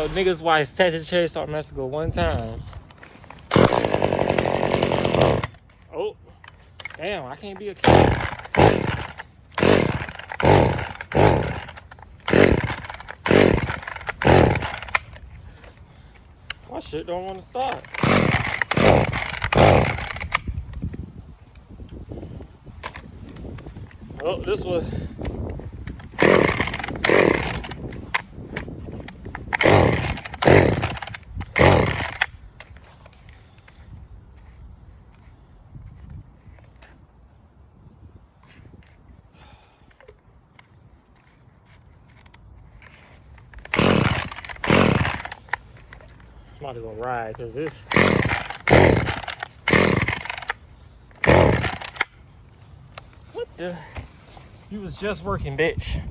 niggas watch Sagittarius on Massacre one time. Oh, damn, I can't be a kid. My shit don't want to start. Oh, this was. I'm about to go ride because this. What the? You was just working, bitch.